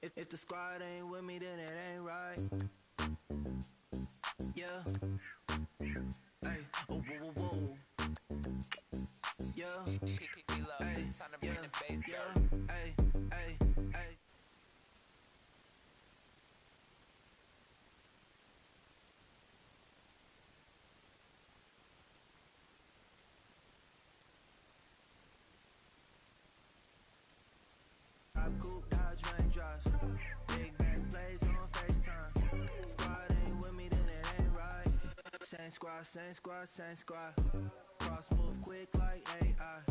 If the squad ain't with me, then it ain't right. Yeah. Hey. Oh, whoa, whoa, whoa. Yeah. Hey. Yeah. Yeah. Hey. Hey. Hey. Coupe, Dodge, raindrops. Big bang plays on FaceTime. Squad ain't with me, then it ain't right. Same squad, same squad, same squad. Cross move quick like AI.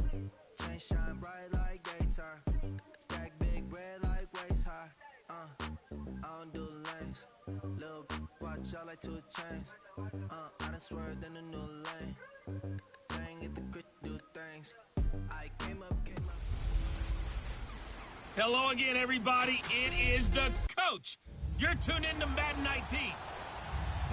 Chain shine bright like daytime. Stack big bread like waist high. I don't do lanes. Little watch out like 2 chains. I done swerved in a new lane. Thing at the crit, do things. I came up. Hello again, everybody. It is the coach. You're tuned in to Madden 19.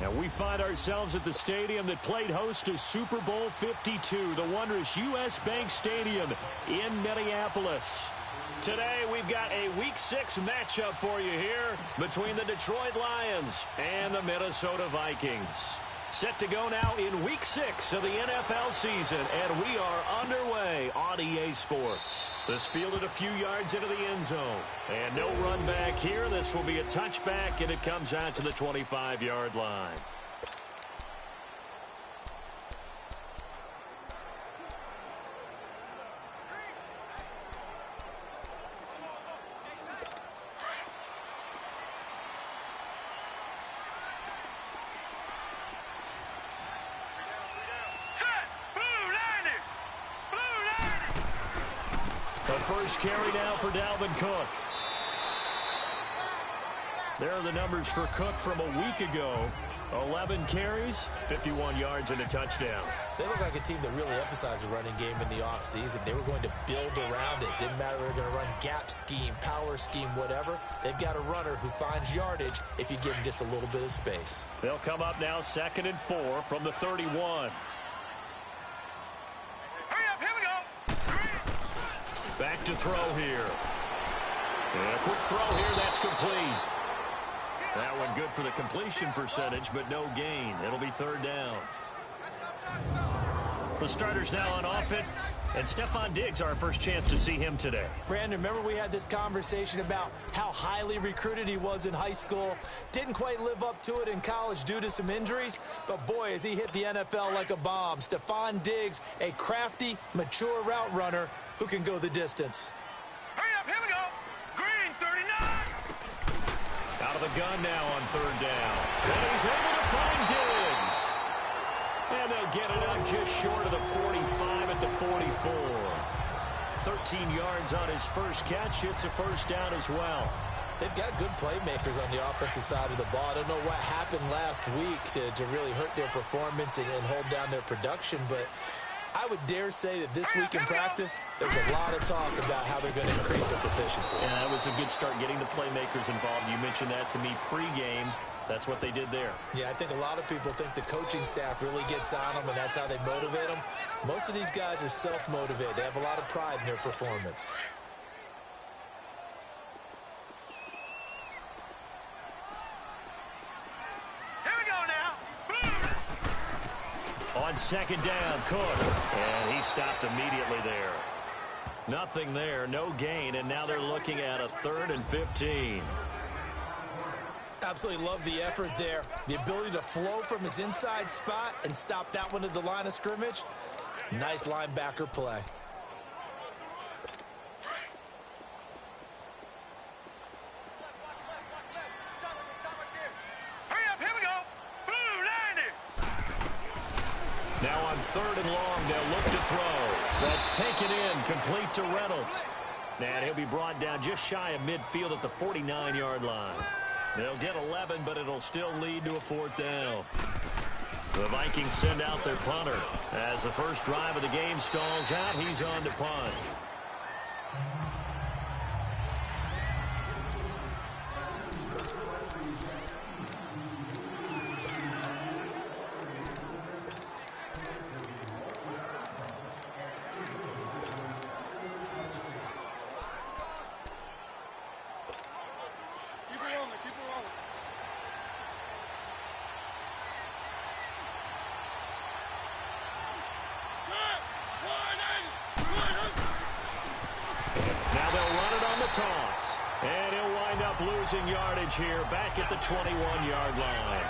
Now we find ourselves at the stadium that played host to Super Bowl 52, the wondrous U.S. Bank Stadium in Minneapolis. Today we've got a Week 6 matchup for you here between the Detroit Lions and the Minnesota Vikings. Set to go now in Week 6 of the NFL season, and we are underway on EA Sports. This fielded a few yards into the end zone, and no run back here. This will be a touchback, and it comes out to the 25-yard line. First carry now for Dalvin Cook. There are the numbers for Cook from a week ago. 11 carries, 51 yards, and a touchdown. They look like a team that really emphasized the running game in the offseason. They were going to build around it. Didn't matter if they were going to run gap scheme, power scheme, whatever. They've got a runner who finds yardage if you give him just a little bit of space. They'll come up now 2nd and 4 from the 31. Back to throw here. And a quick throw here, that's complete. That one good for the completion percentage, but no gain. It'll be 3rd down. The starters now on offense, and Stephon Diggs, our first chance to see him today. Brandon, remember we had this conversation about how highly recruited he was in high school. Didn't quite live up to it in college due to some injuries, but boy, has he hit the NFL like a bomb. Stephon Diggs, a crafty, mature route runner who can go the distance. Hurry up, here we go. Green, 39. Out of the gun now on 3rd down. And he's able to find Diggs. And they'll get it up just short of the 45 at the 44. 13 yards on his first catch. It's a first down as well. They've got good playmakers on the offensive side of the ball. I don't know what happened last week to really hurt their performance and hold down their production, but I would dare say that this week in practice, there's a lot of talk about how they're going to increase their proficiency. Yeah, that was a good start getting the playmakers involved. You mentioned that to me pregame. That's what they did there. Yeah, I think a lot of people think the coaching staff really gets on them, and that's how they motivate them. Most of these guys are self-motivated. They have a lot of pride in their performance. On 2nd down, Cook. And he stopped immediately there. Nothing there, no gain, and now they're looking at a 3rd and 15. Absolutely love the effort there. The ability to flow from his inside spot and stop that one at the line of scrimmage. Nice linebacker play. Now on 3rd and long, they'll look to throw. That's taken in, complete to Reynolds. And he'll be brought down just shy of midfield at the 49-yard line. They'll get 11, but it'll still lead to a 4th down. The Vikings send out their punter. As the first drive of the game stalls out, he's on to punt. losing yardage here, back at the 21-yard line.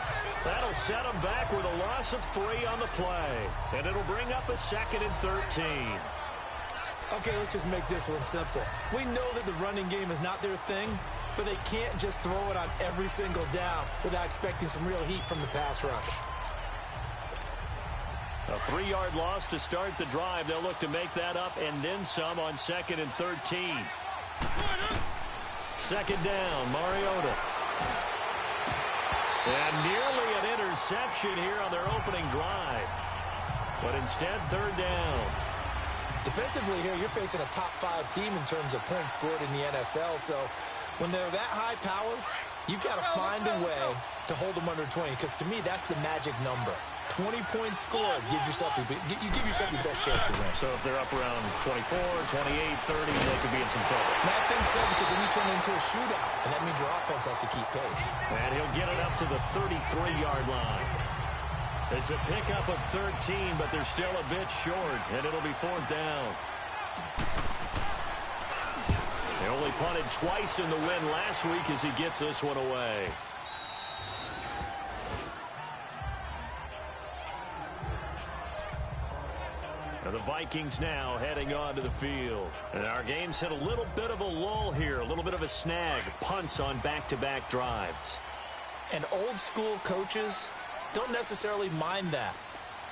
That'll set them back with a loss of 3 on the play. And it'll bring up a 2nd and 13. Okay, let's just make this one simple. We know that the running game is not their thing, but they can't just throw it on every single down without expecting some real heat from the pass rush. A 3-yard loss to start the drive. They'll look to make that up and then some on 2nd and 13. 2nd down, Mariota. And nearly an interception here on their opening drive. But instead, 3rd down. Defensively here, you're facing a top 5 team in terms of points scored in the NFL. So when they're that high powered, you've got to find a way to hold them under 20. Because to me, that's the magic number. 20 points scored gives yourself you give yourself your best chance to win. So if they're up around 24, 28, 30, they could be in some trouble. I think so, because then you turn it into a shootout, and that means your offense has to keep pace. And he'll get it up to the 33-yard line. It's a pickup of 13, but they're still a bit short, and it'll be 4th down. They only punted twice in the win last week as he gets this one away. And the Vikings now heading onto the field. And our game's hit a little bit of a lull here, a little bit of a snag. Punts on back-to-back drives. And old-school coaches don't necessarily mind that.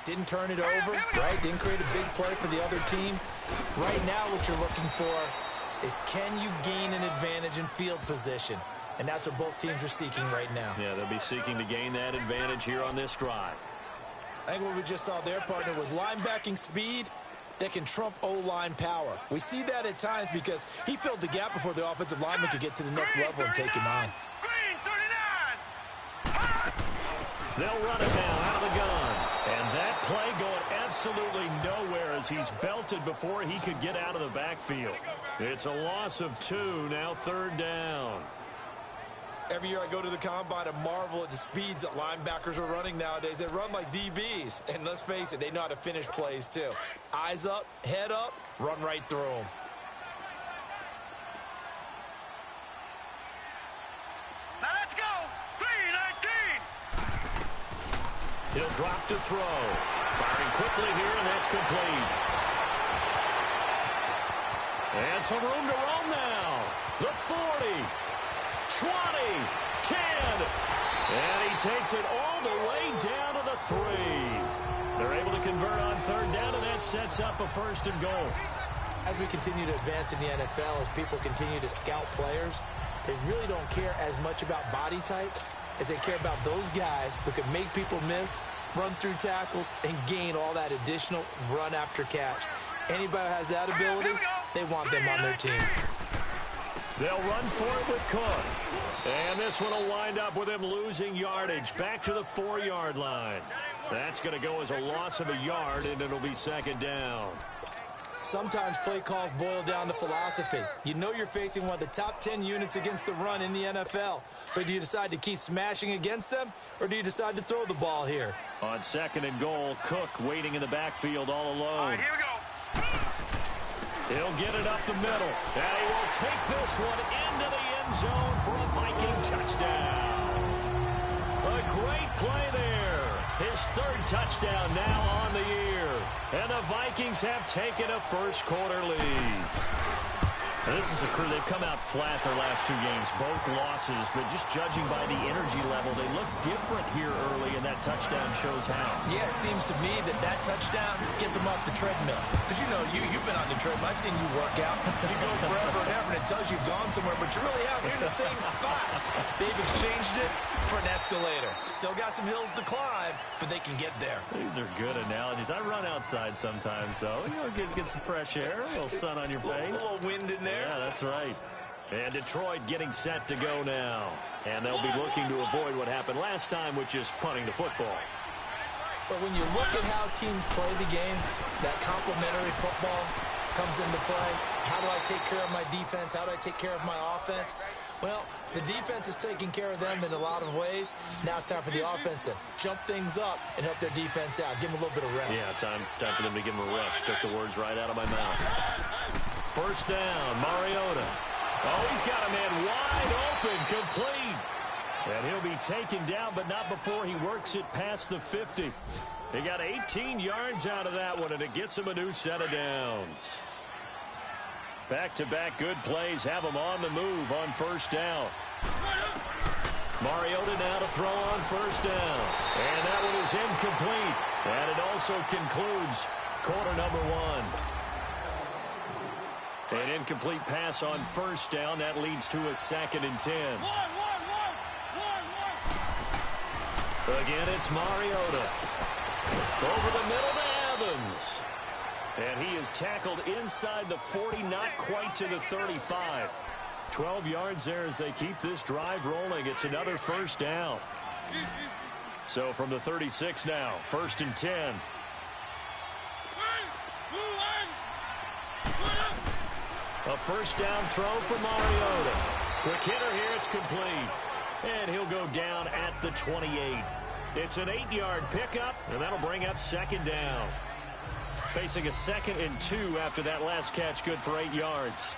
Didn't turn it over, right? Didn't create a big play for the other team. Right now what you're looking for is, can you gain an advantage in field position? And that's what both teams are seeking right now. Yeah, they'll be seeking to gain that advantage here on this drive. I think what we just saw their partner was linebacking speed that can trump O-line power. We see that at times because he filled the gap before the offensive lineman could get to the next level and take him on. They'll run it now out of the gun. And that play going absolutely nowhere as he's belted before he could get out of the backfield. It's a loss of 2, now 3rd down. Every year I go to the combine and marvel at the speeds that linebackers are running nowadays. They run like DBs. And let's face it, they know how to finish plays too. Eyes up, head up, run right through them. Now let's go. 3-19. He'll drop to throw. Firing quickly here, and that's complete. And some room to roam now. The 40. 20, 10, and he takes it all the way down to the 3. They're able to convert on 3rd down, and that sets up a 1st and goal. As we continue to advance in the NFL, as people continue to scout players, they really don't care as much about body types as they care about those guys who can make people miss, run through tackles, and gain all that additional run after catch. Anybody who has that ability, they want them on their team. They'll run for it with Cook. And this one will wind up with him losing yardage back to the 4-yard line. That's going to go as a loss of a yard, and it'll be 2nd down. Sometimes play calls boil down to philosophy. You know you're facing one of the top 10 units against the run in the NFL. So do you decide to keep smashing against them, or do you decide to throw the ball here? On 2nd and goal, Cook waiting in the backfield all alone. All right, here we go. He'll get it up the middle, and he will take this one into the end zone for a Viking touchdown. A great play there. His 3rd touchdown now on the year. And the Vikings have taken a first-quarter lead. Now, this is a crew. They've come out flat their last 2 games, both losses, but just judging by the energy level, they look different here early, and that touchdown shows how. Yeah, it seems to me that touchdown gets them off the treadmill. Because, you know, you've been on the treadmill. I've seen you work out. You go forever and ever, and it tells you you've gone somewhere, but you really haven't. You're in the same spot. They've exchanged it for an escalator. Still got some hills to climb, but they can get there. These are good analogies. I run outside sometimes, though. You know, get some fresh air, a little sun on your face. A little wind in there. Yeah, that's right. And Detroit getting set to go now. And they'll be looking to avoid what happened last time, which is punting the football. But when you look at how teams play the game, that complementary football comes into play. How do I take care of my defense? How do I take care of my offense? Well, the defense is taking care of them in a lot of ways. Now it's time for the offense to jump things up and help their defense out. Give them a little bit of rest. Yeah, time for them to give them a rest. Took the words right out of my mouth. 1st down, Mariota. Oh, he's got a man wide open, complete. And he'll be taken down, but not before he works it past the 50. He got 18 yards out of that one, and it gets him a new set of downs. Back-to-back good plays have him on the move on first down. Mariota now to throw on first down. And that one is incomplete. And it also concludes quarter number one. An incomplete pass on first down. That leads to a 2nd and 10. Again, it's Mariota. Over the middle to Evans. And he is tackled inside the 40, not quite to the 35. 12 yards there as they keep this drive rolling. It's another first down. So from the 36 now, 1st and 10. A first down throw for Mariota. Quick hitter here, it's complete. And he'll go down at the 28. It's an 8-yard pickup, and that'll bring up 2nd down. Facing a 2nd and 2 after that last catch, good for 8 yards.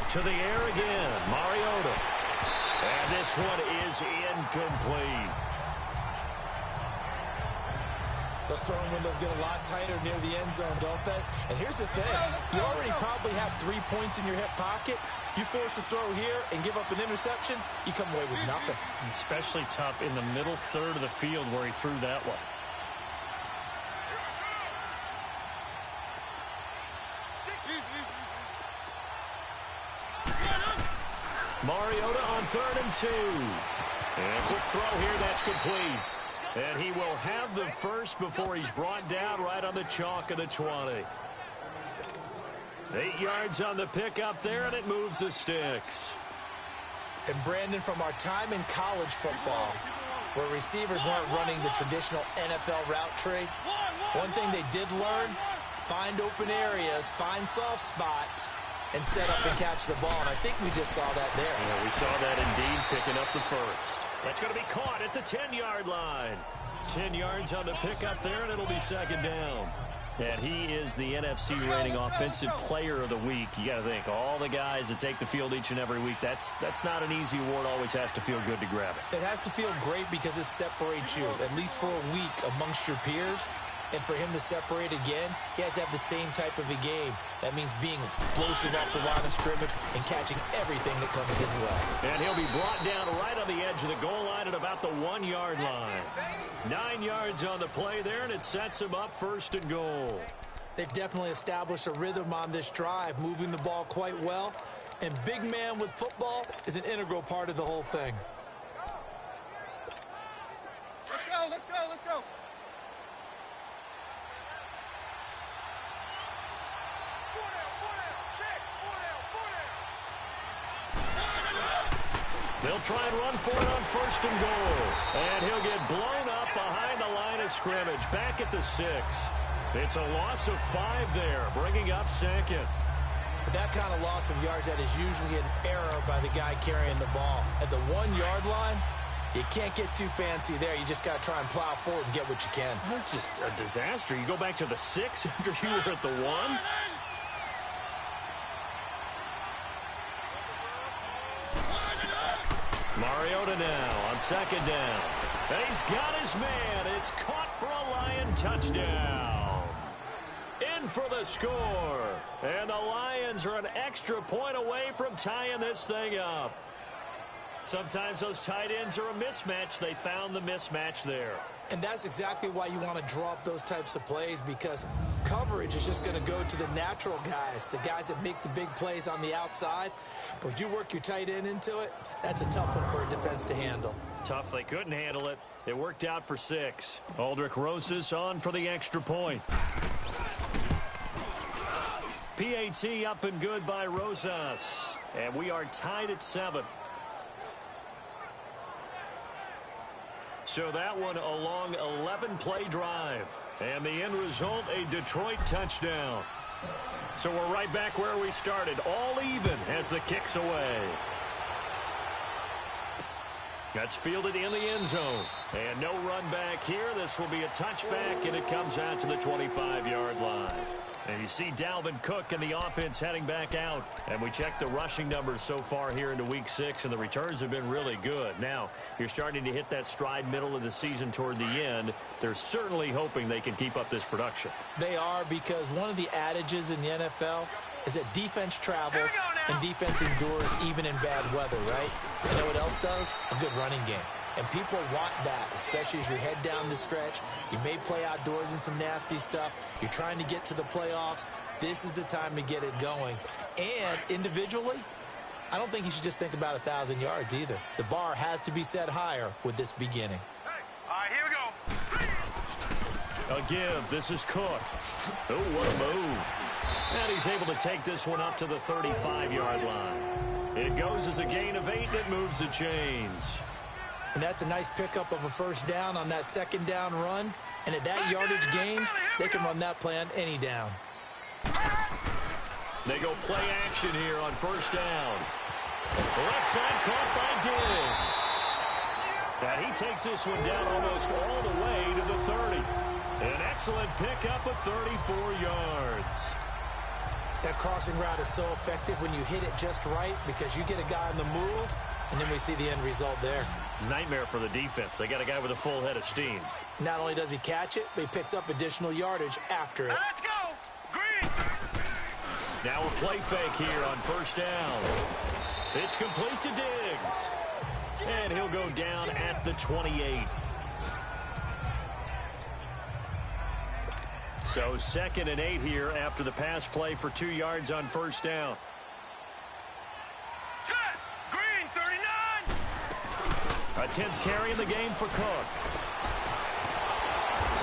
To the air again, Mariota. And this one is incomplete. Those throwing windows get a lot tighter near the end zone, don't they? And here's the thing. You already probably have 3 points in your hip pocket. You force a throw here and give up an interception, you come away with nothing. Especially tough in the middle third of the field where he threw that one. Mariota on 3rd and 2. And quick throw here, that's complete. And he will have the first before he's brought down right on the chalk of the 20. 8 yards on the pickup there, and it moves the sticks. And Brandon, from our time in college football, where receivers weren't running the traditional NFL route tree, one thing they did learn, find open areas, find soft spots, and set up and catch the ball. And I think we just saw that there. Yeah, we saw that indeed, picking up the first. That's going to be caught at the 10-yard line. 10 yards on the pickup there, and it'll be 2nd down. And he is the NFC rating Offensive Player of the Week. You got to think, all the guys that take the field each and every week, that's not an easy award. Always has to feel good to grab it. It has to feel great because it separates you, at least for a week, amongst your peers. And for him to separate again, he has to have the same type of a game. That means being explosive off the line of scrimmage and catching everything that comes his way. And he'll be brought down right on the edge of the goal line at about the 1-yard line. 9 yards on the play there, and it sets him up 1st and goal. They've definitely established a rhythm on this drive, moving the ball quite well. And big man with football is an integral part of the whole thing. Let's go, let's go, let's go. They'll try and run for it on 1st and goal. And he'll get blown up behind the line of scrimmage, back at the 6. It's a loss of 5 there, bringing up 2nd. That kind of loss of yards, that is usually an error by the guy carrying the ball. At the 1-yard line, you can't get too fancy there. You just got to try and plow forward and get what you can. That's just a disaster. You go back to the 6 after you were at the 1. Mariota now on 2nd down. And he's got his man. It's caught for a Lion touchdown. In for the score. And the Lions are an extra point away from tying this thing up. Sometimes those tight ends are a mismatch. They found the mismatch there. And that's exactly why you want to draw up those types of plays, because coverage is just going to go to the natural guys, the guys that make the big plays on the outside. But if you work your tight end into it, that's a tough one for a defense to handle. Tough. They couldn't handle it. It worked out for 6. Aldrich Rosas on for the extra point. PAT up and good by Rosas. And we are tied at 7. So that one a long 11-play drive. And the end result, a Detroit touchdown. So we're right back where we started. All even as the kick's away. That's fielded in the end zone. And no run back here. This will be a touchback, and it comes out to the 25-yard line. And you see Dalvin Cook and the offense heading back out. And we checked the rushing numbers so far here into Week 6, and the returns have been really good. Now, you're starting to hit that stride middle of the season toward the end. They're certainly hoping they can keep up this production. They are, because one of the adages in the NFL is that defense travels and defense endures even in bad weather, right? You know what else does? A good running game. And people want that, especially as you head down the stretch. You may play outdoors in some nasty stuff. You're trying to get to the playoffs. This is the time to get it going. And individually, I don't think you should just think about 1,000 yards either. The bar has to be set higher with this beginning. Hey, all right, here we go. A give. This is Cook. Oh, what a move. And he's able to take this one up to the 35-yard line. It goes as a gain of 8 that moves the chains. And that's a nice pickup of a first down on that second down run. And at that yardage gained, they can run that play on any down. They go play action here on first down. Left side caught by Diggs. And he takes this one down almost all the way to the 30. An excellent pickup of 34 yards. That crossing route is so effective when you hit it just right, because you get a guy on the move, and then we see the end result there. Nightmare for the defense. They got a guy with a full head of steam. Not only does he catch it, but he picks up additional yardage after it. Let's go. Green. Now a play fake here on first down. It's complete to Diggs. And he'll go down at the 28. So 2nd and 8 here after the pass play for 2 yards on first down. Set. Green, 39. A 10th carry in the game for Cook.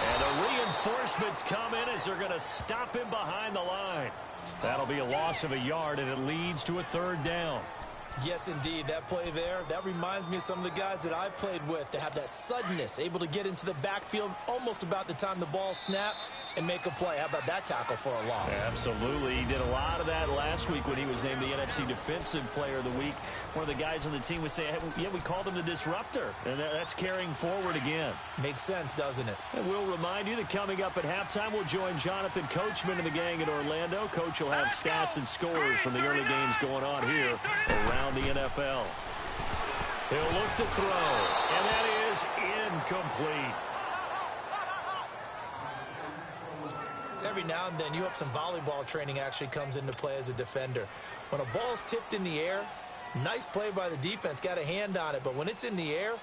And the reinforcements come in as they're going to stop him behind the line. That'll be a loss of a yard, and it leads to a 3rd down. Yes, indeed. That play there, that reminds me of some of the guys that I played with that have that suddenness, able to get into the backfield almost about the time the ball snapped and make a play. How about that tackle for a loss? Absolutely. He did a lot of that last week when he was named the NFC Defensive Player of the Week. One of the guys on the team would say, hey, yeah, we called him the disruptor, and that's carrying forward again. Makes sense, doesn't it? And we'll remind you that coming up at halftime, we'll join Jonathan Coachman and the gang in Orlando. Coach will have stats and scores from the early games going on here around the NFL. He'll look to throw, and that is incomplete. Every now and then, you hope some volleyball training actually comes into play as a defender. When a ball's tipped in the air, nice play by the defense, got a hand on it, but when it's in the air,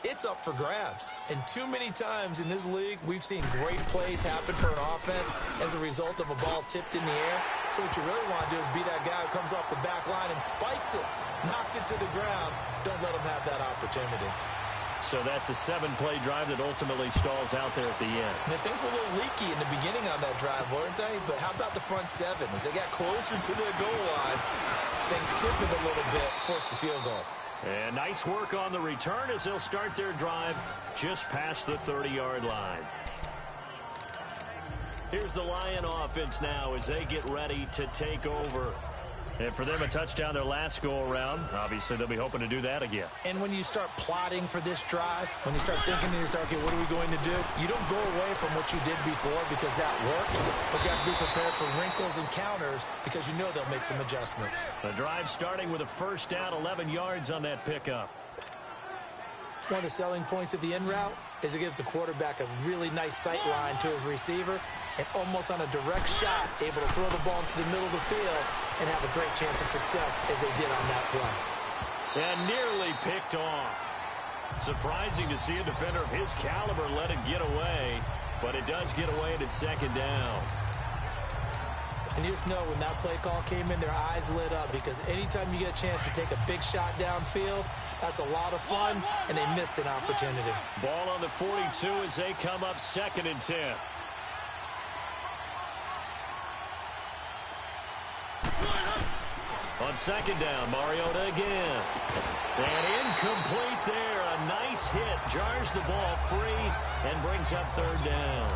it's up for grabs. And too many times in this league, we've seen great plays happen for an offense as a result of a ball tipped in the air. So what you really want to do is be that guy who comes off the back line and spikes it, knocks it to the ground. Don't let him have that opportunity. So that's a 7-play drive that ultimately stalls out there at the end. And things were a little leaky in the beginning on that drive, weren't they? But how about the front 7? As they got closer to the goal line, things stiffened a little bit, forced the field goal. And nice work on the return as they'll start their drive just past the 30-yard line. Here's the Lion offense now as they get ready to take over. And for them, a touchdown their last go-around. Obviously, they'll be hoping to do that again. And when you start plotting for this drive, when you start thinking to yourself, okay, what are we going to do? You don't go away from what you did before because that worked, but you have to be prepared for wrinkles and counters because you know they'll make some adjustments. The drive starting with a first down, 11 yards on that pickup. One of the selling points of the in route is it gives the quarterback a really nice sight line to his receiver and almost on a direct shot able to throw the ball into the middle of the field and have a great chance of success as they did on that play. And nearly picked off. Surprising to see a defender of his caliber let it get away, but it does get away and it's 2nd down. And you just know when that play call came in, their eyes lit up because anytime you get a chance to take a big shot downfield, that's a lot of fun, and they missed an opportunity. Ball on the 42 as they come up 2nd and 10. On 2nd down, Mariota again. And incomplete there. A nice hit. Jars the ball free and brings up 3rd down.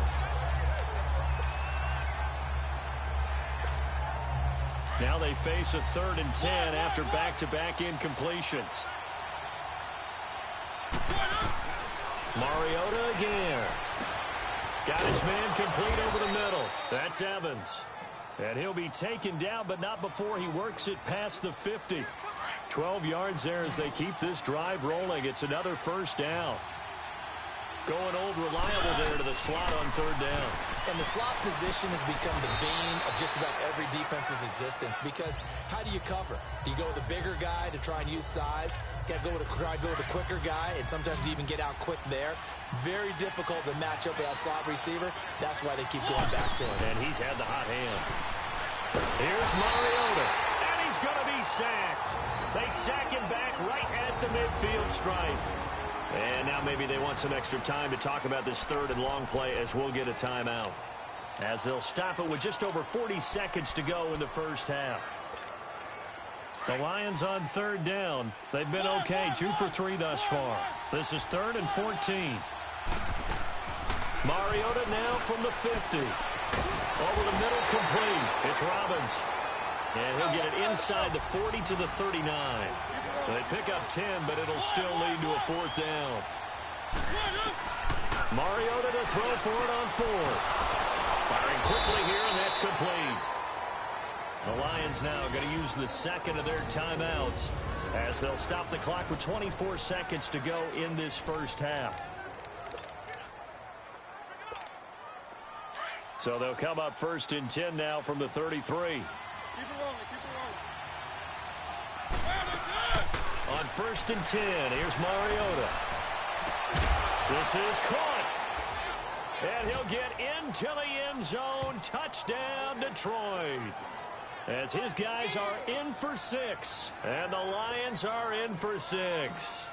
Now they face a 3rd and 10 after back-to-back incompletions. Mariota again. Got his man complete over the middle. That's Evans. And he'll be taken down, but not before he works it past the 50. 12 yards there as they keep this drive rolling. It's another first down. Going old reliable there to the slot on third down. And the slot position has become the bane of just about every defense's existence, because how do you cover? Do you go with the bigger guy to try and use size? Got to try to go with the quicker guy, and sometimes you even get out quick there. Very difficult to match up with that slot receiver. That's why they keep going back to him. And he's had the hot hand. Here's Mariota, and he's going to be sacked. They sack him back right at the midfield stripe. And now maybe they want some extra time to talk about this third and long play, as we'll get a timeout. As they'll stop it with just over 40 seconds to go in the first half. The Lions on third down. They've been okay, 2 for 3 thus far. This is 3rd and 14. Mariota now from the 50. Over the middle, complete. It's Robbins. And he'll get it inside the 40 to the 39. They pick up 10, but it'll still lead to a 4th down. Mariota to throw for it on 4th. Firing quickly here, and that's complete. The Lions now going to use the second of their timeouts as they'll stop the clock with 24 seconds to go in this first half. So they'll come up 1st and 10 now from the 33. On 1st and 10, here's Mariota. This is caught. And he'll get into the end zone. Touchdown, Detroit. As his guys are in for 6. And the Lions are in for 6.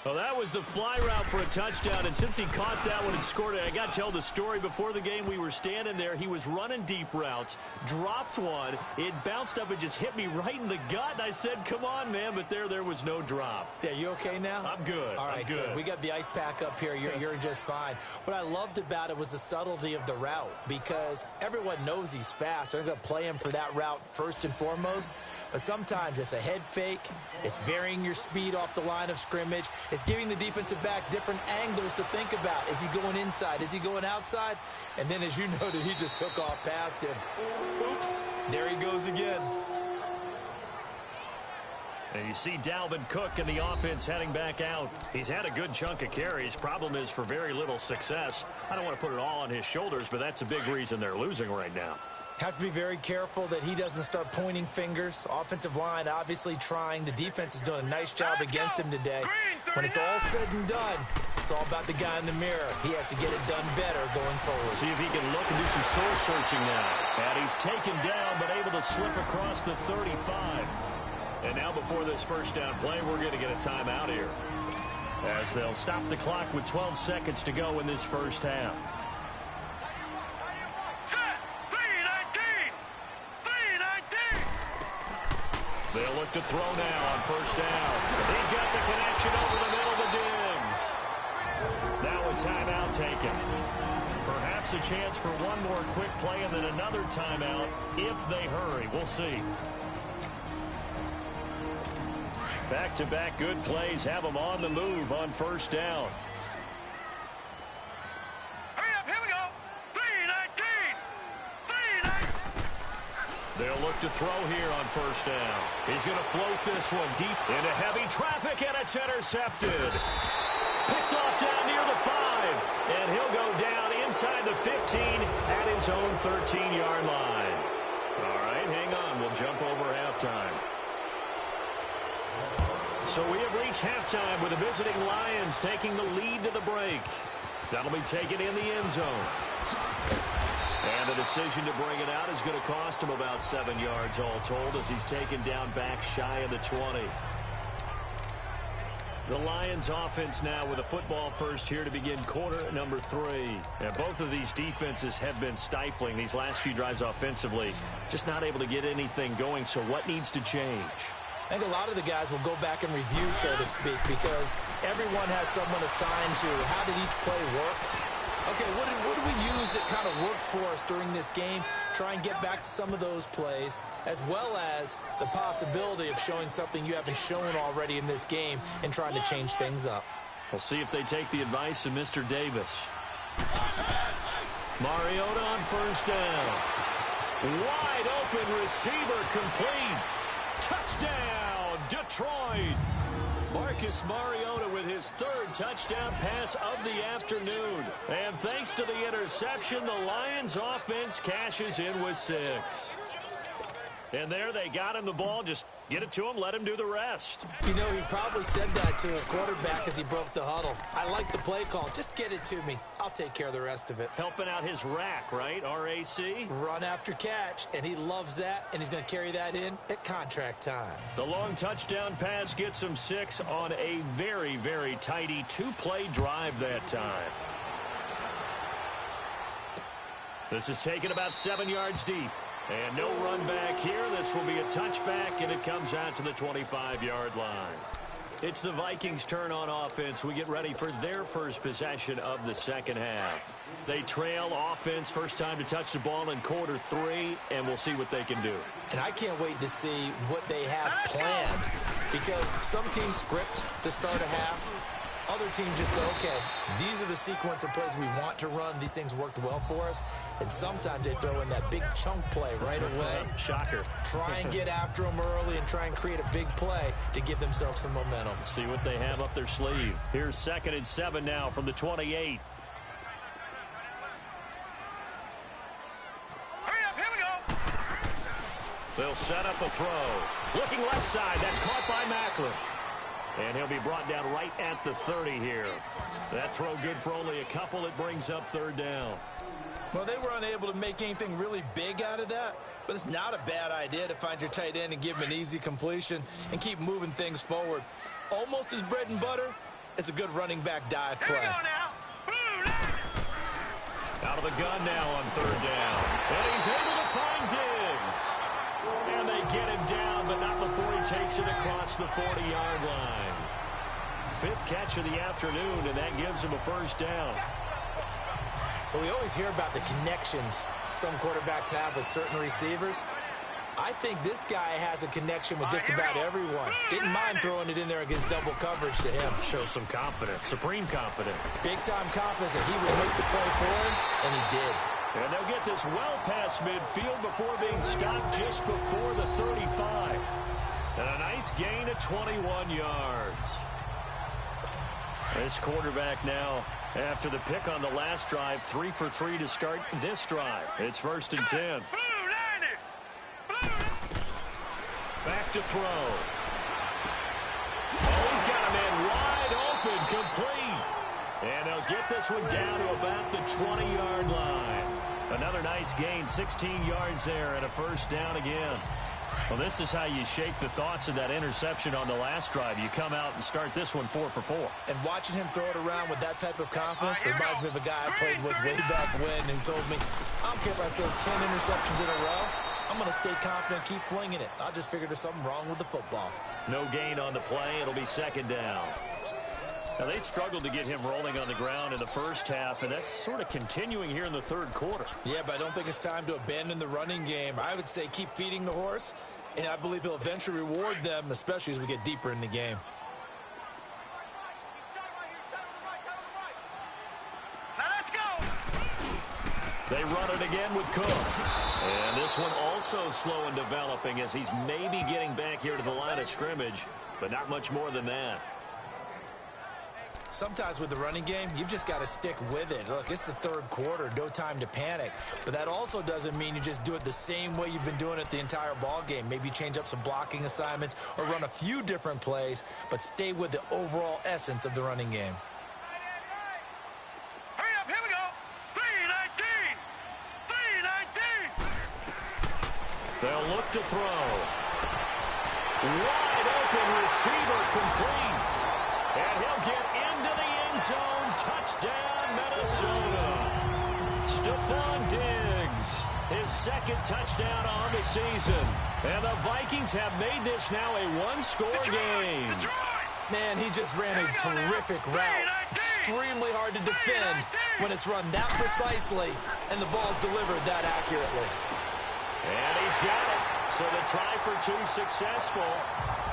Well, that was the fly route for a touchdown, and since he caught that one and scored it, I got to tell the story. Before the game, we were standing there. He was running deep routes, dropped one. It bounced up and just hit me right in the gut, and I said, come on, man, but there was no drop. Yeah, you okay now? I'm good. All right, I'm good. We got the ice pack up here. You're just fine. What I loved about it was the subtlety of the route, because everyone knows he's fast. They're going to play him for that route first and foremost, but sometimes it's a head fake. It's varying your speed off the line of scrimmage. It's giving the defensive back different angles to think about. Is he going inside? Is he going outside? And then, as you noted, he just took off past him. Oops, there he goes again. And you see Dalvin Cook in the offense heading back out. He's had a good chunk of carries. Problem is, for very little success. I don't want to put it all on his shoulders, but that's a big reason they're losing right now. Have to be very careful that he doesn't start pointing fingers. Offensive line obviously trying. The defense is doing a nice job against him today. When it's all said and done, it's all about the guy in the mirror. He has to get it done better going forward. See if he can look and do some soul searching now. And he's taken down, but able to slip across the 35. And now before this first down play, we're going to get a timeout here, as they'll stop the clock with 12 seconds to go in this first half. They'll look to throw now on first down. He's got the connection over the middle to Diggs. Now a timeout taken. Perhaps a chance for one more quick play and then another timeout if they hurry. We'll see. Back-to-back good plays have them on the move on first down. They'll look to throw here on first down. He's going to float this one deep into heavy traffic, and it's intercepted. Picked off down near the 5, and he'll go down inside the 15 at his own 13-yard line. All right, hang on. We'll jump over halftime. So we have reached halftime with the visiting Lions taking the lead to the break. That'll be taken in the end zone. And the decision to bring it out is going to cost him about 7 yards all told, as he's taken down back shy of the 20. The Lions offense now with a football first here to begin quarter number 3. And both of these defenses have been stifling these last few drives offensively. Just not able to get anything going, so what needs to change? I think a lot of the guys will go back and review, so to speak, because everyone has someone assigned to how did each play work. Okay, what did we use that kind of worked for us during this game? Try and get back to some of those plays, as well as the possibility of showing something you haven't shown already in this game and trying to change things up. We'll see if they take the advice of Mr. Davis. Mariota on first down. Wide open receiver complete. Touchdown, Detroit. Marcus Mariota with his third touchdown pass of the afternoon. And thanks to the interception, the Lions offense cashes in with 6. And there they got him the ball. Just get it to him, let him do the rest. You know, he probably said that to his quarterback as he broke the huddle. I like the play call. Just get it to me. I'll take care of the rest of it. Helping out his rack, right? R-A-C? Run after catch, and he loves that, and he's going to carry that in at contract time. The long touchdown pass gets him 6 on a very, very tidy 2-play drive that time. This is taken about 7 yards deep. And no run back here. This will be a touchback, and it comes out to the 25-yard line. It's the Vikings' turn on offense. We get ready for their first possession of the second half. They trail offense, first time to touch the ball in quarter 3, and we'll see what they can do. And I can't wait to see what they have planned, because some teams script to start a half. Other teams just go, okay, these are the sequence of plays we want to run. These things worked well for us. And sometimes they throw in that big chunk play right away. Shocker. Try and get after them early and try and create a big play to give themselves some momentum. See what they have up their sleeve. Here's 2nd and 7 now from the 28. Hurry up, here we go. They'll set up a throw. Looking left side. That's caught by Macklin. And he'll be brought down right at the 30 here. That throw good for only a couple. It brings up 3rd down. Well, they were unable to make anything really big out of that, but it's not a bad idea to find your tight end and give him an easy completion and keep moving things forward. Almost as bread and butter as a good running back dive play. Here we go now. Out of the gun now on 3rd down. And he's able to find Diggs. And they get him down, but not before he takes it across the 40-yard line. 5th catch of the afternoon, and that gives him a first down. Well, we always hear about the connections some quarterbacks have with certain receivers. I think this guy has a connection with just about everyone. Didn't mind throwing it in there against double coverage to him. Shows some confidence, supreme confidence. Big-time confidence that he would make the play for him, and he did. And they'll get this well past midfield before being stopped just before the 35. And a nice gain of 21 yards. This quarterback now, after the pick on the last drive, 3 for 3 to start this drive. It's 1st and 10. Back to throw. Oh, he's got a man wide open, complete. And they'll get this one down to about the 20-yard line. Another nice gain, 16 yards there, and a first down again. Well, this is how you shake the thoughts of that interception on the last drive. You come out and start this one 4 for 4. And watching him throw it around with that type of confidence reminds me of a guy I played with way back when who told me, I don't care if I throw 10 interceptions in a row. I'm going to stay confident, keep flinging it. I just figured there's something wrong with the football. No gain on the play. It'll be 2nd down. Now, they struggled to get him rolling on the ground in the first half, and that's sort of continuing here in the 3rd quarter. Yeah, but I don't think it's time to abandon the running game. I would say keep feeding the horse, and I believe he'll eventually reward them, especially as we get deeper in the game. Now let's go. They run it again with Cook. And this one also slow in developing as he's maybe getting back here to the line of scrimmage, but not much more than that. Sometimes with the running game, you've just got to stick with it. Look, it's the 3rd quarter, no time to panic. But that also doesn't mean you just do it the same way you've been doing it the entire ball game. Maybe change up some blocking assignments or run a few different plays, but stay with the overall essence of the running game. Hurry up, here we go. 319. 319. They'll look to throw. Wide open receiver complete. And he'll get into the end zone. Touchdown, Minnesota. Stephon Diggs, his 2nd touchdown on the season. And the Vikings have made this now a one-score game. Man, he just ran a terrific route. Extremely hard to defend when it's run that precisely and the ball's delivered that accurately. And he's got it. So the try for 2 successful.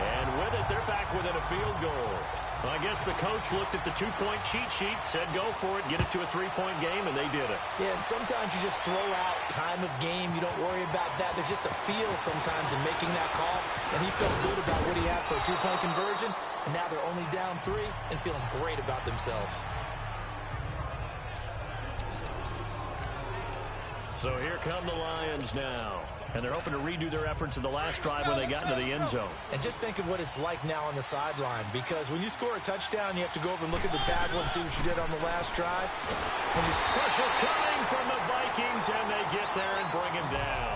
And with it, they're back within a field goal. Well, I guess the coach looked at the two-point cheat sheet, said go for it, get it to a three-point game, and they did it. Yeah, and sometimes you just throw out time of game. You don't worry about that. There's just a feel sometimes in making that call, and he felt good about what he had for a two-point conversion, and now they're only down 3 and feeling great about themselves. So here come the Lions now. And they're hoping to redo their efforts in the last drive when they got into the end zone. And just think of what it's like now on the sideline, because when you score a touchdown, you have to go over and look at the table and see what you did on the last drive. And there's pressure coming from the Vikings, and they get there and bring him down.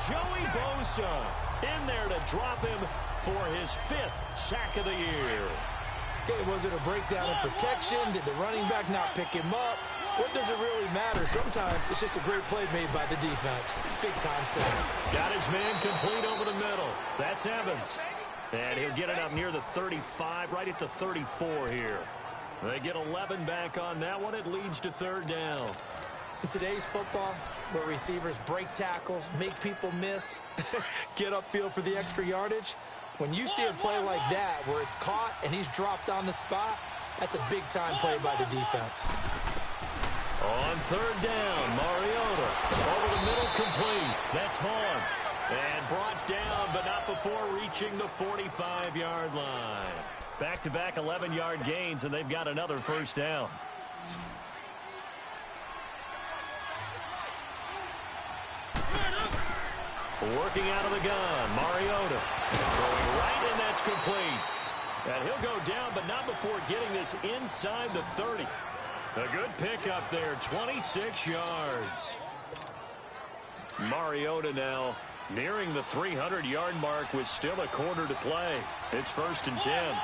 Joey Bosa in there to drop him for his 5th sack of the year. Okay, was it a breakdown in protection? Did the running back not pick him up? What does it really matter? Sometimes it's just a great play made by the defense. Big-time save. Got his man complete over the middle. That's Evans. And he'll get it up near the 35, right at the 34 here. They get 11 back on that one. It leads to 3rd down. In today's football, where receivers break tackles, make people miss, get upfield for the extra yardage, when you see a play like that where it's caught and he's dropped on the spot, that's a big-time play by the defense. On 3rd down, Mariota over the middle, complete. That's Vaughn. And brought down, but not before reaching the 45-yard line. Back-to-back 11-yard gains, and they've got another 1st down. Working out of the gun, Mariota. Throwing right, and that's complete. And he'll go down, but not before getting this inside the 30. A good pickup there, 26 yards. Mariota now nearing the 300-yard mark with still a quarter to play. It's 1st and 10.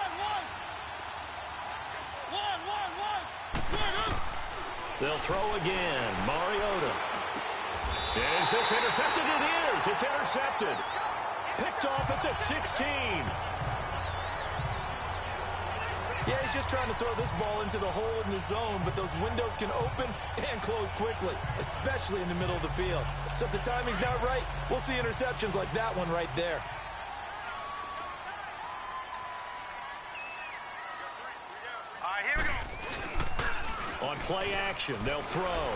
They'll throw again. Mariota. Is this intercepted? It is. It's intercepted. Picked off at the 16. Yeah, he's just trying to throw this ball into the hole in the zone, but those windows can open and close quickly, especially in the middle of the field. So if the timing's not right, we'll see interceptions like that one right there. All right, here we go. On play action, they'll throw.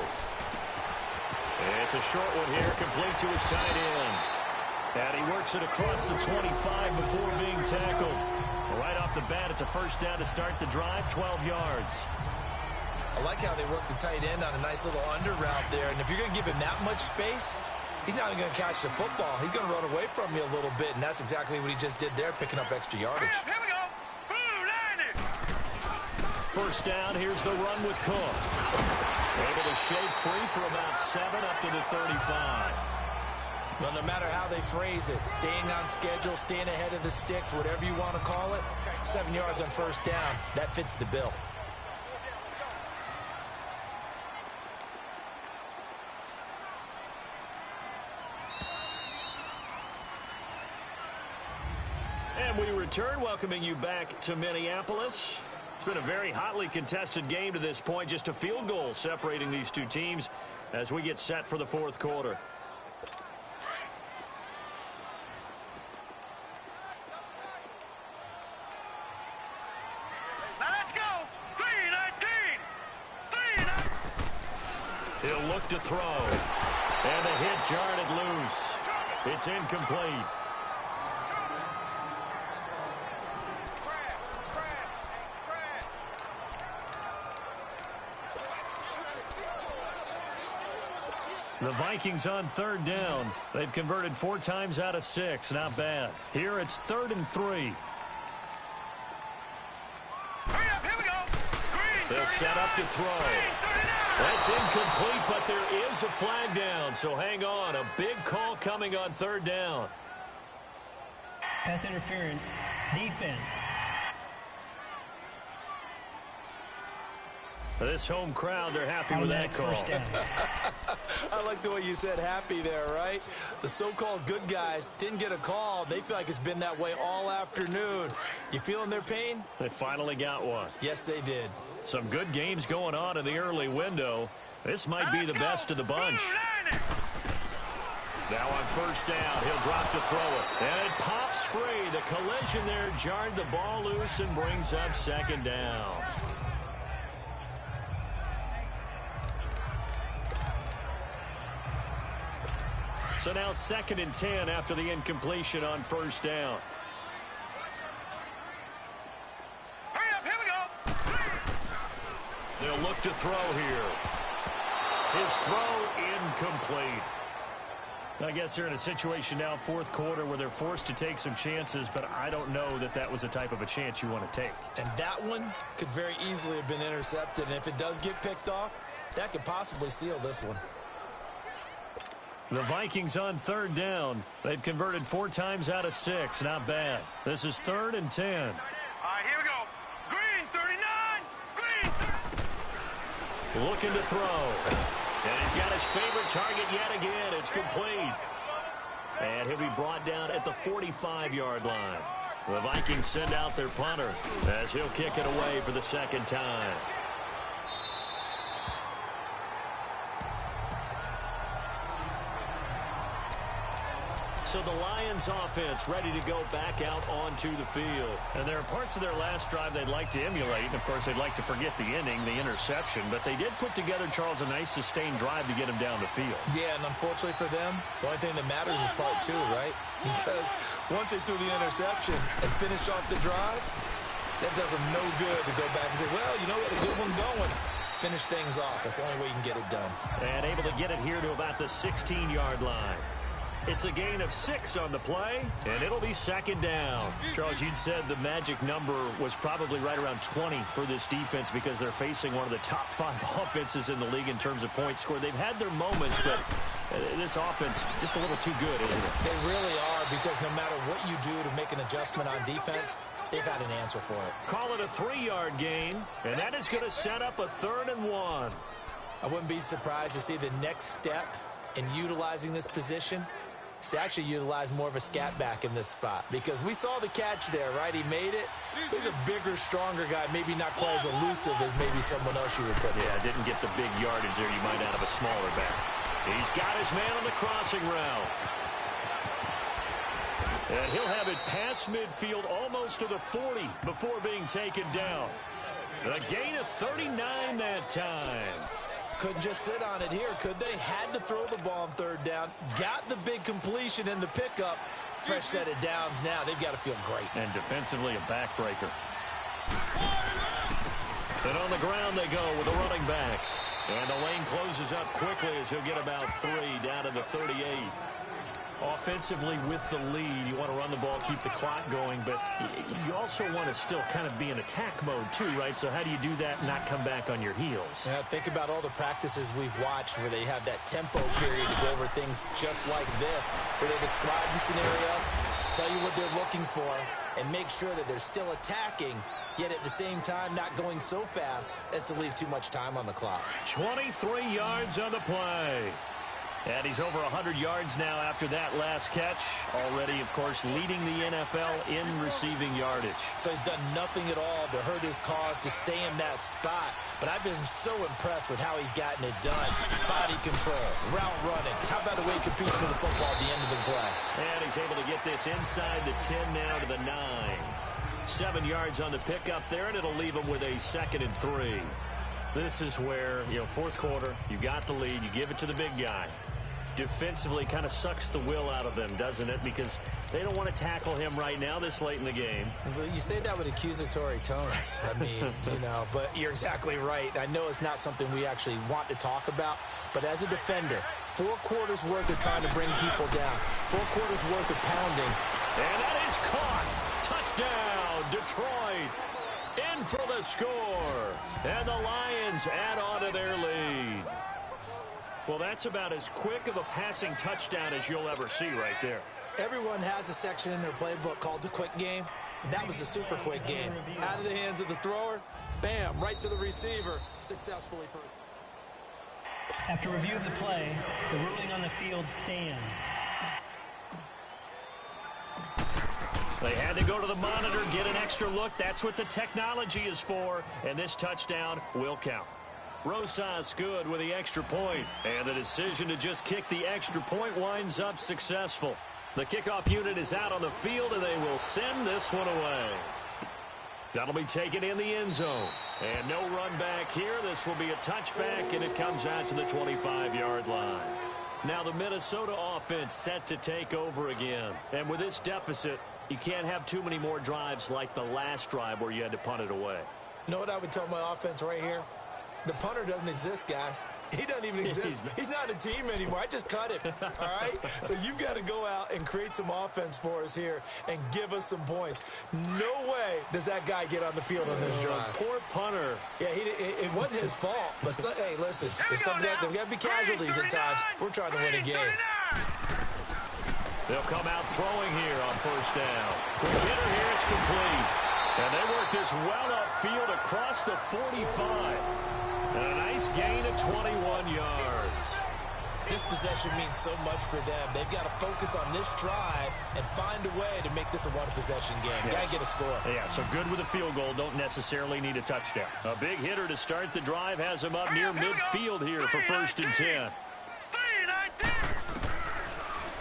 It's a short one here, complete to his tight end. And he works it across the 25 before being tackled. Right off the bat, it's a 1st down to start the drive, 12 yards. I like how they work the tight end on a nice little under route there. And if you're going to give him that much space, he's not even going to catch the football. He's going to run away from you a little bit, and that's exactly what he just did there, picking up extra yardage. Here we go. Boom, 90. 1st down, here's the run with Cook. Able to shake free for about 7 up to the 35. Well, no matter how they phrase it, staying on schedule, staying ahead of the sticks, whatever you want to call it, 7 yards on 1st down, that fits the bill. And we return, welcoming you back to Minneapolis. It's been a very hotly contested game to this point, just a field goal separating these two teams as we get set for the 4th quarter. He'll look to throw. And the hit jarred it loose. It's incomplete. The Vikings on 3rd down. They've converted 4 times out of 6. Not bad. Here it's 3rd and 3. Hurry up, here we go. Green, They'll set up to throw. That's incomplete, but there is a flag down, so hang on. A big call coming on 3rd down. Pass interference, defense. This home crowd, they're happy with that call. 1st down. I like the way you said happy there, right? The so-called good guys didn't get a call. They feel like it's been that way all afternoon. You feeling their pain? They finally got one. Yes, they did. Some good games going on in the early window. This might be the best of the bunch. Now on first down, he'll drop to throw it. And it pops free. The collision there jarred the ball loose and brings up second down. So now 2nd and 10 after the incompletion on first down. Hurry up, here we go. They'll look to throw here. His throw incomplete. I guess they're in a situation now, 4th quarter, where they're forced to take some chances, but I don't know that that was the type of a chance you want to take. And that one could very easily have been intercepted, and if it does get picked off, that could possibly seal this one. The Vikings on 3rd down. They've converted 4 times out of 6. Not bad. This is 3rd and 10. All right, here we go. Green, 39. Green. Looking to throw. And he's got his favorite target yet again. It's complete. And he'll be brought down at the 45-yard line. The Vikings send out their punter as he'll kick it away for the 2nd time. So the Lions offense ready to go back out onto the field. And there are parts of their last drive they'd like to emulate. And, of course, they'd like to forget the inning, the interception. But they did put together, Charles, a nice sustained drive to get him down the field. Yeah, and unfortunately for them, the only thing that matters is part 2, right? Because once they threw the interception and finished off the drive, that does them no good to go back and say, well, you know, we had a good one going. Finish things off. That's the only way you can get it done. And able to get it here to about the 16-yard line. It's a gain of 6 on the play, and it'll be 2nd down. Charles, you'd said the magic number was probably right around 20 for this defense because they're facing one of the top 5 offenses in the league in terms of points scored. They've had their moments, but this offense just a little too good, isn't it? They really are, because no matter what you do to make an adjustment on defense, they've had an answer for it. Call it a 3-yard gain, and that is going to set up a 3rd and 1. I wouldn't be surprised to see the next step in utilizing this position is to actually utilize more of a scat back in this spot, because we saw the catch there, right? He made it. He's a bigger, stronger guy, maybe not quite as elusive as maybe someone else you would put. Yeah, didn't get the big yardage there you might out of a smaller back. He's got his man on the crossing route. And he'll have it past midfield almost to the 40 before being taken down. A gain of 39 that time. Couldn't just sit on it here, could they? Had to throw the ball on 3rd down. Got the big completion in the pickup. Fresh set of downs now. They've got to feel great. And defensively, a backbreaker. And on the ground they go with a running back. And the lane closes up quickly as he'll get about 3 down to the 38. Offensively with the lead, you want to run the ball, keep the clock going, but you also want to still kind of be in attack mode too, right? So how do you do that and not come back on your heels? Yeah, think about all the practices we've watched where they have that tempo period to go over things just like this, where they describe the scenario, tell you what they're looking for, and make sure that they're still attacking, yet at the same time not going so fast as to leave too much time on the clock. 23 yards on the play. And he's over 100 yards now after that last catch. Already, of course, leading the NFL in receiving yardage. So he's done nothing at all to hurt his cause to stay in that spot. But I've been so impressed with how he's gotten it done. Body control, route running. How about the way he competes for the football at the end of the play? And he's able to get this inside the 10 now to the 9. 7 yards on the pickup there, and it'll leave him with a 2nd and 3. This is where, 4th quarter, you got the lead, you give it to the big guy. Defensively kind of sucks the will out of them, doesn't it? Because they don't want to tackle him right now this late in the game. Well, you say that with accusatory tones. I mean, but you're exactly right. I know it's not something we actually want to talk about, but as a defender, 4 quarters worth of trying to bring people down, 4 quarters worth of pounding. And that is caught. Touchdown, Detroit. In for the score. And the Lions add on to their lead. Well, that's about as quick of a passing touchdown as you'll ever see right there. Everyone has a section in their playbook called the quick game. That was a super quick game. Out of the hands of the thrower, bam, right to the receiver, successfully for. After review of the play, the ruling on the field stands. They had to go to the monitor, get an extra look. That's what the technology is for, and this touchdown will count. Rosas good with the extra point. And the decision to just kick the extra point winds up successful. The kickoff unit is out on the field, and they will send this one away. That'll be taken in the end zone. And no run back here. This will be a touchback, and it comes out to the 25-yard line. Now the Minnesota offense set to take over again. And with this deficit, you can't have too many more drives like the last drive where you had to punt it away. You know what I would tell my offense right here? The punter doesn't exist, guys. He doesn't even exist. He's not a team anymore. I just cut him, all right? So you've got to go out and create some offense for us here and give us some points. No way does that guy get on the field on this drive. Poor punter. Yeah, it wasn't his fault. But, hey, listen, there's got to be casualties at times. We're trying to win a game. They'll come out throwing here on first down. Quick hitter here, it's complete. And they work this well upfield across the 45. And a nice gain of 21 yards. This possession means so much for them. They've got to focus on this drive and find a way to make this a one-possession game. Yes. Got to get a score. Yeah, so good with a field goal. Don't necessarily need a touchdown. A big hitter to start the drive has him up near midfield here for 1st and 10.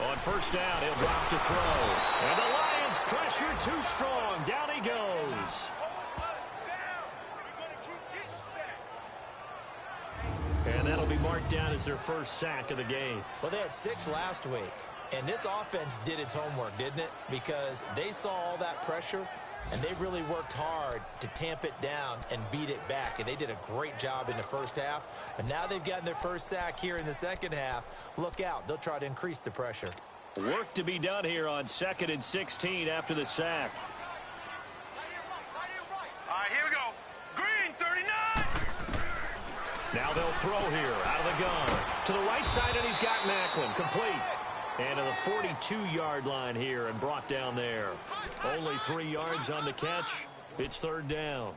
On first down, he'll drop to throw. And the Lions pressure too strong. Down he goes. And that'll be marked down as their first sack of the game. Well, they had 6 last week. And this offense did its homework, didn't it? Because they saw all that pressure, and they really worked hard to tamp it down and beat it back. And they did a great job in the first half. But now they've gotten their first sack here in the second half. Look out. They'll try to increase the pressure. Work to be done here on 2nd and 16 after the sack. All right, here we go. Green, 39. Now they'll throw here out of the gun. To the right side, and he's got Macklin. Complete. And to the 42-yard line here and brought down there. Only 3 yards on the catch. It's 3rd down.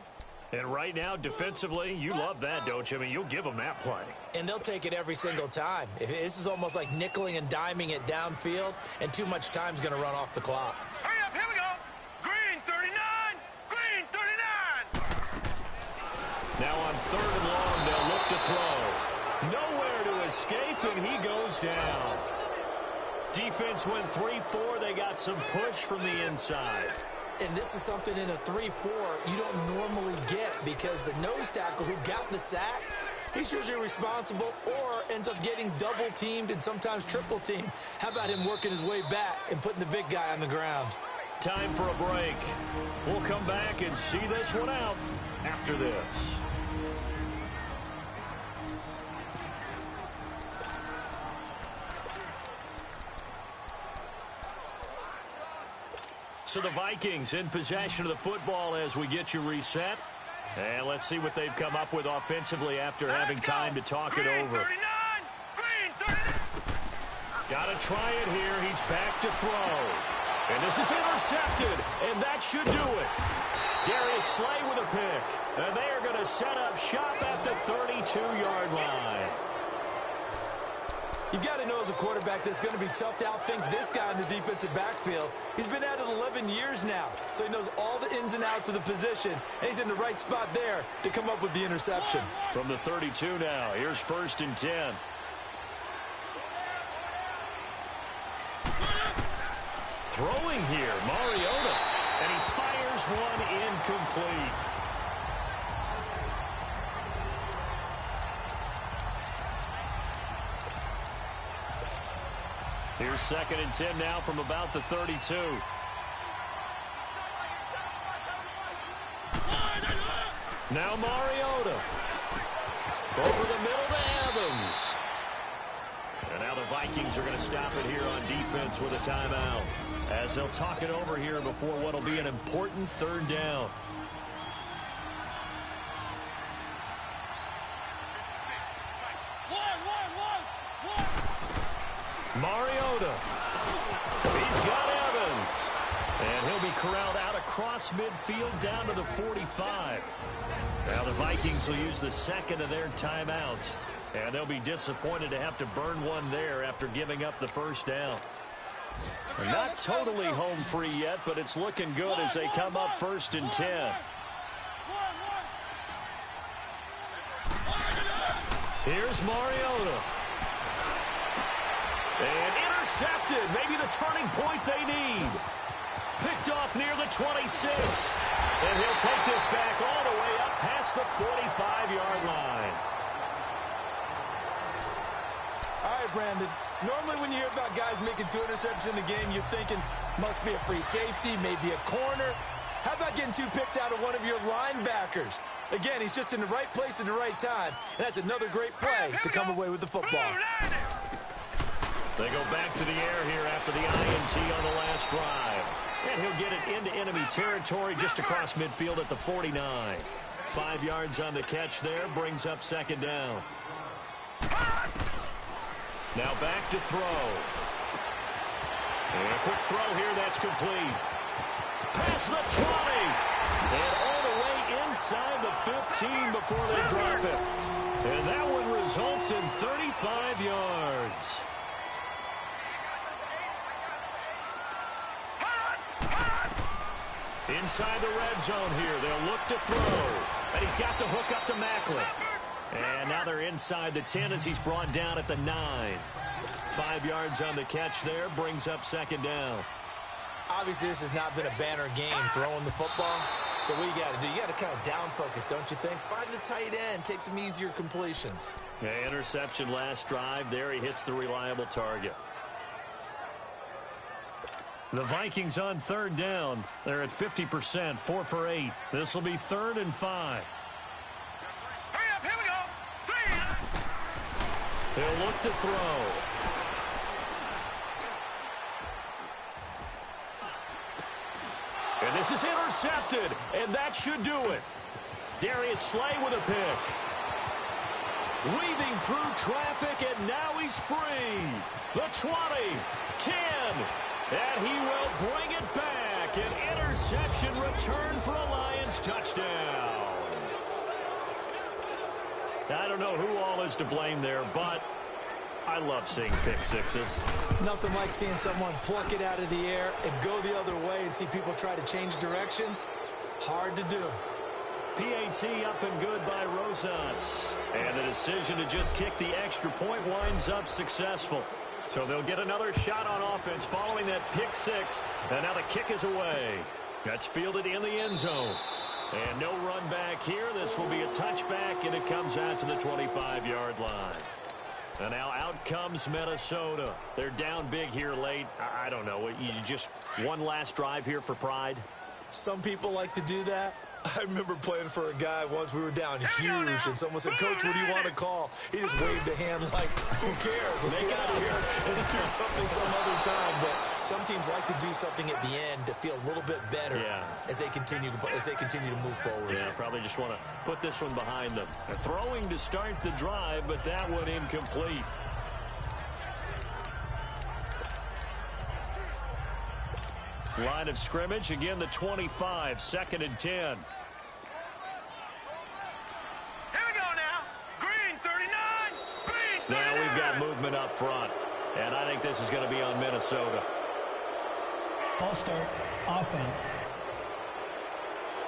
And right now, defensively, you love that, don't you? I mean, you'll give them that play. And they'll take it every single time. This is almost like nickeling and diming it downfield, and too much time's going to run off the clock. Hurry up, here we go. Green, 39. Green, 39. Now on 3rd and long, they'll look to throw. Nowhere to escape, and he goes down. Defense went 3-4. They got some push from the inside. And this is something in a 3-4 you don't normally get because the nose tackle who got the sack, he's usually responsible or ends up getting double-teamed and sometimes triple-teamed. How about him working his way back and putting the big guy on the ground? Time for a break. We'll come back and see this one out after this. So the Vikings in possession of the football as we get you reset. And let's see what they've come up with offensively after having time to talk it over. Got to try it here. He's back to throw. And this is intercepted. And that should do it. Darius Slay with a pick. And they are going to set up shop at the 32-yard line. You've got to know as a quarterback that it's going to be tough to outthink this guy in the defensive backfield. He's been at it 11 years now, so he knows all the ins and outs of the position, and he's in the right spot there to come up with the interception. From the 32 now, here's 1st and 10. Throwing here, Mariota, and he fires one incomplete. Here's 2nd and 10 now from about the 32. Now Mariota. Over the middle to Evans. And now the Vikings are going to stop it here on defense with a timeout. As they'll talk it over here before what will be an important 3rd down. Mariota. He's got Evans. And he'll be corralled out across midfield down to the 45. Now the Vikings will use the 2nd of their timeouts. And they'll be disappointed to have to burn one there after giving up the 1st down. They're not totally home free yet, but it's looking good as they come up 1st and 10. Here's Mariota. And intercepted. Maybe the turning point they need. Picked off near the 26. And he'll take this back all the way up past the 45-yard line. All right, Brandon. Normally when you hear about guys making 2 interceptions in a game, you're thinking must be a free safety, maybe a corner. How about getting 2 picks out of one of your linebackers? Again, he's just in the right place at the right time, and that's another great play to come away with the football. They go back to the air here after the INT on the last drive. And he'll get it into enemy territory just across midfield at the 49. 5 yards on the catch there, brings up second down. Now back to throw. And a quick throw here, that's complete. Past the 20. And all the way inside the 15 before they drop it. And that one results in 35 yards. Inside the red zone here, they'll look to throw. And he's got the hook up to Macklin. And now they're inside the 10 as he's brought down at the 9. 5 yards on the catch there, brings up second down. Obviously, this has not been a banner game throwing the football. So what you got to do, you got to kind of down focus, don't you think? Find the tight end, take some easier completions. Yeah, interception last drive. There he hits the reliable target. The Vikings on third down. They're at 50%, 4 for 8. This will be 3rd and 5. Hurry up, here we go. 3. They'll look to throw. And this is intercepted, and that should do it. Darius Slay with a pick. Weaving through traffic, and now he's free. The 20, 10. And he will bring it back. An interception return for a Lions touchdown. I don't know who all is to blame there, but I love seeing pick sixes. Nothing like seeing someone pluck it out of the air and go the other way and see people try to change directions. Hard to do. PAT up and good by Rosas. And the decision to just kick the extra point winds up successful. So they'll get another shot on offense following that pick six. And now the kick is away. That's fielded in the end zone. And no run back here. This will be a touchback, and it comes out to the 25-yard line. And now out comes Minnesota. They're down big here late. I don't know. You just one last drive here for pride? Some people like to do that. I remember playing for a guy once. We were down huge, and someone said, "Coach, what do you want to call?" He just waved a hand like, "Who cares? Let's get out of here and do something some other time." But some teams like to do something at the end to feel a little bit better as they continue to move forward. Yeah, probably just want to put this one behind them. They're throwing to start the drive, but that one incomplete. Line of scrimmage, again the 25, 2nd and 10. Here we go now. Green 39. Green 39. Now we've got movement up front, and I think this is going to be on Minnesota. False start, offense.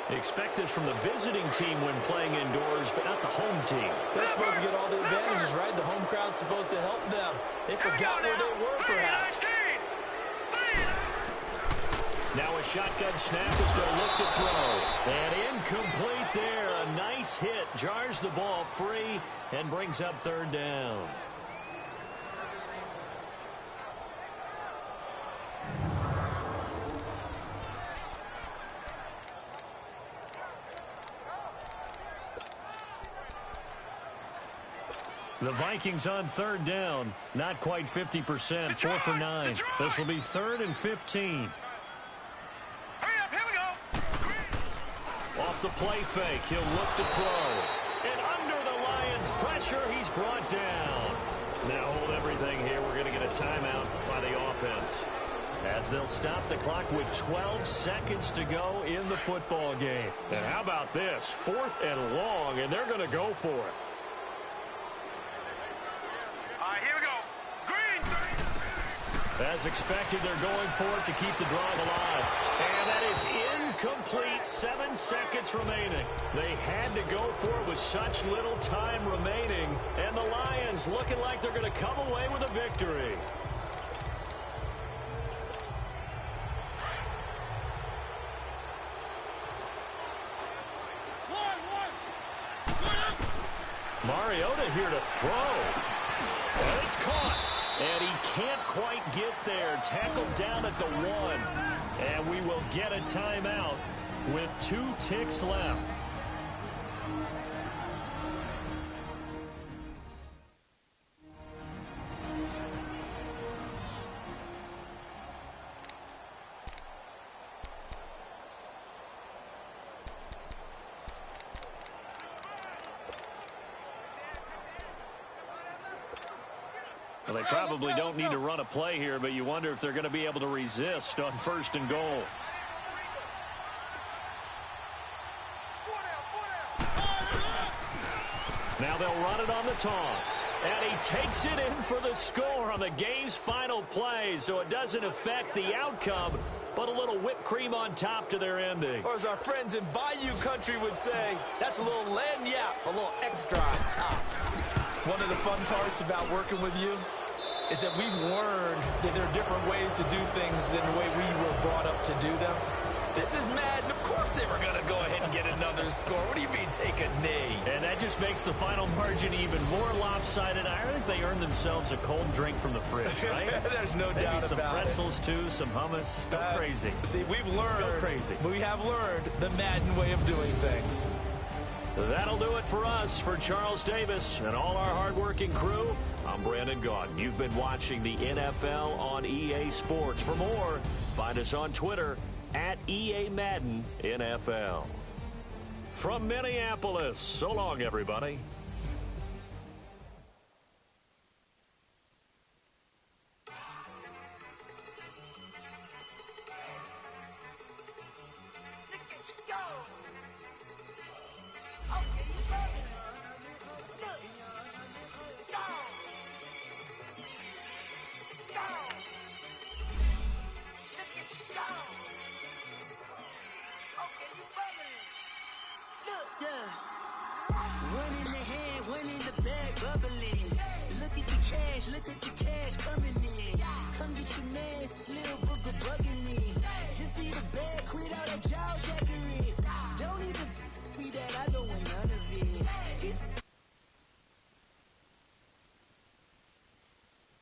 They expect this from the visiting team when playing indoors, but not the home team. They're supposed to get all the advantages, right? The home crowd's supposed to help them. They forgot where they were, perhaps. Now a shotgun snap as they'll look to throw. And incomplete there. A nice hit. Jars the ball free and brings up 3rd down. The Vikings on 3rd down. Not quite 50%. 4 for 9. This will be 3rd and 15. Off the play fake, he'll look to throw. And under the Lions' pressure, he's brought down. Now hold everything here. We're going to get a timeout by the offense, as they'll stop the clock with 12 seconds to go in the football game. And how about this? 4th and long, and they're going to go for it. All right, here we go. Green. As expected, they're going for it to keep the drive alive. And that is Incomplete, 7 seconds remaining. They had to go for it with such little time remaining. And the Lions looking like they're going to come away with a victory. Mariota here to throw. And it's caught. And he can't quite get there. Tackled down at the 1. And we will get a timeout with 2 ticks left. Well, they probably don't need to run a play here, but you wonder if they're going to be able to resist on 1st and goal. Now they'll run it on the toss. And he takes it in for the score on the game's final play, so it doesn't affect the outcome, but a little whipped cream on top to their ending. Or as our friends in Bayou Country would say, that's a little lagniappe, a little extra on top. One of the fun parts about working with you is that we've learned that there are different ways to do things than the way we were brought up to do them. This is Madden. Of course they were going to go ahead and get another score. What do you mean take a knee? And that just makes the final margin even more lopsided. I think they earned themselves a cold drink from the fridge, right? There's no Maybe doubt some about pretzels, too, some hummus. Go crazy. See, we've learned. Go crazy. We have learned the Madden way of doing things. That'll do it for us. For Charles Davis and all our hardworking crew, I'm Brandon Gaudin. You've been watching the NFL on EA Sports. For more, find us on Twitter at EA Madden NFL. From Minneapolis, so long, everybody. One in the hand, one in the bag, bubbling. Look at the cash coming in. Come get your man, Slim Booker bugging me. Just need a bag, quit all that jaw